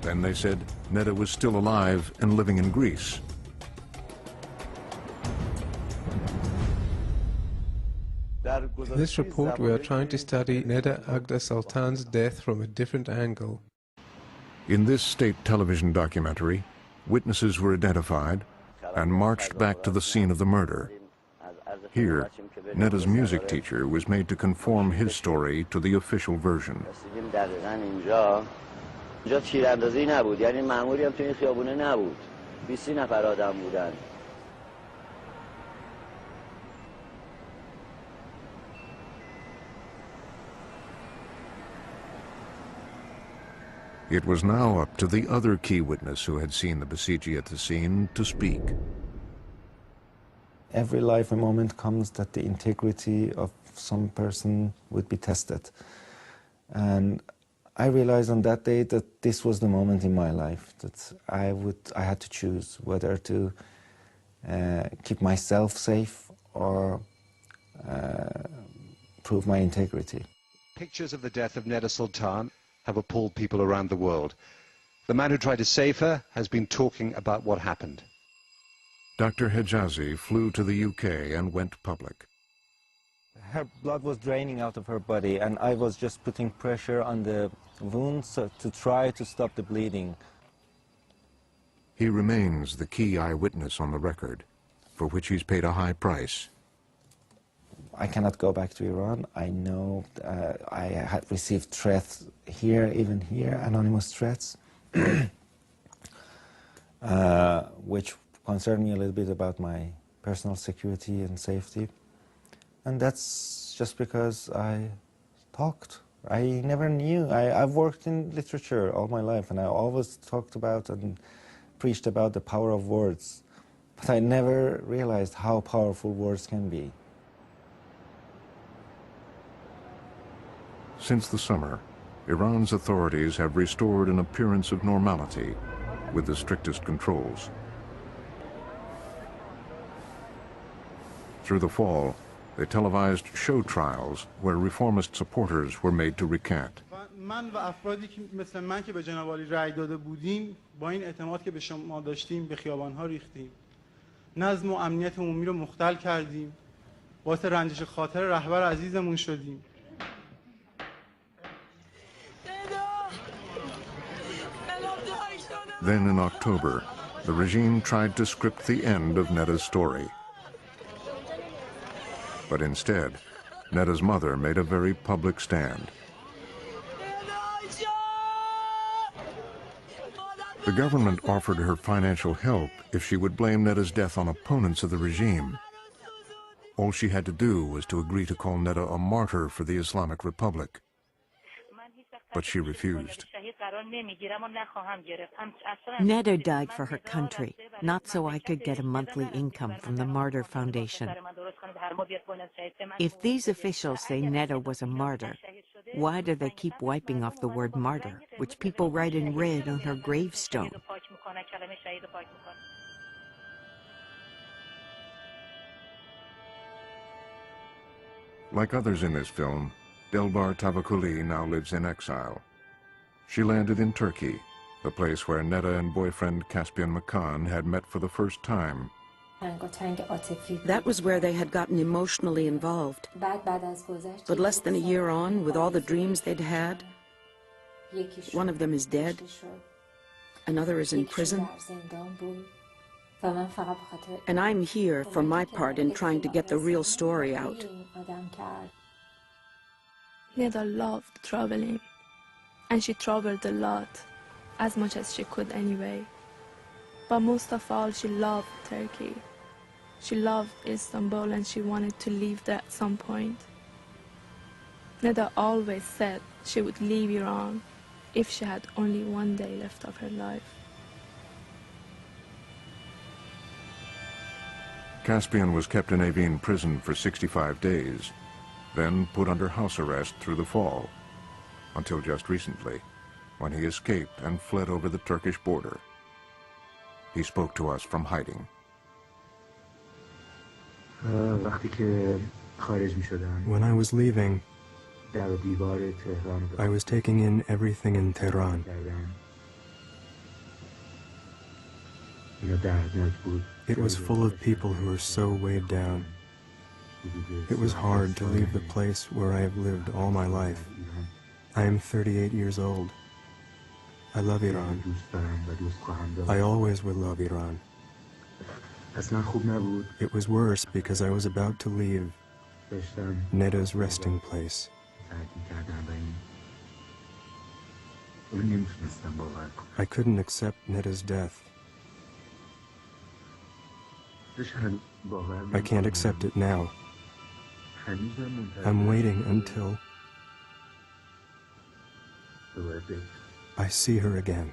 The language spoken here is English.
Then they said Neda was still alive and living in Greece. In this report, we are trying to study Neda Agda Sultan's death from a different angle. In this state television documentary, witnesses were identified and marched back to the scene of the murder. Here, Neda's music teacher was made to conform his story to the official version. It was now up to the other key witness who had seen the Basiji at the scene to speak. Every life a moment comes that the integrity of some person would be tested. And I realized on that day that this was the moment in my life that I had to choose whether to keep myself safe or prove my integrity. Pictures of the death of Neda Sultan have appalled people around the world. The man who tried to save her has been talking about what happened. Dr. Hejazi flew to the UK and went public. Her blood was draining out of her body, and I was just putting pressure on the wounds to try to stop the bleeding. He remains the key eyewitness on the record, for which he's paid a high price. I cannot go back to Iran. I know I had received threats here, even here, anonymous threats, which concern me a little bit about my personal security and safety. And that's just because I talked. I never knew. I've worked in literature all my life, and I always talked about and preached about the power of words. But I never realized how powerful words can be. Since the summer, Iran's authorities have restored an appearance of normality with the strictest controls. Through the fall, they televised show trials where reformist supporters were made to recant. من و افرادی که مثل من که به جناب عالی رأی داده بودیم با این اعتماد که به شما داشتیم به خیابان‌ها ریختیم. نظم و امنیت عمومی رو مختل کردیم. باعث رنجش خاطر رهبر عزیزمون شدیم. Then in October, the regime tried to script the end of Neda's story. But instead, Neda's mother made a very public stand. The government offered her financial help if she would blame Neda's death on opponents of the regime. All she had to do was to agree to call Neda a martyr for the Islamic Republic. But she refused. Neda died for her country, not so I could get a monthly income from the Martyr Foundation. If these officials say Neda was a martyr, why do they keep wiping off the word martyr, which people write in red on her gravestone? Like others in this film, Delbar Tavakoli now lives in exile. She landed in Turkey, the place where Neda and boyfriend Caspian Makan had met for the first time. That was where they had gotten emotionally involved. But less than a year on, with all the dreams they'd had, one of them is dead, another is in prison, and I'm here for my part in trying to get the real story out. Neda loved traveling, and she traveled a lot, as much as she could anyway. But most of all, she loved Turkey. She loved Istanbul, and she wanted to leave there at some point. Neda always said she would leave Iran if she had only one day left of her life. Caspian was kept in Evin prison for 65 days, then put under house arrest through the fall, until just recently, when he escaped and fled over the Turkish border. He spoke to us from hiding. When I was leaving, I was taking in everything in Tehran. It was full of people who were so weighed down. It was hard to leave the place where I have lived all my life. I am 38 years old. I love Iran. I always will love Iran. It was worse because I was about to leave Neda's resting place. I couldn't accept Neda's death. I can't accept it now. I'm waiting until I see her again.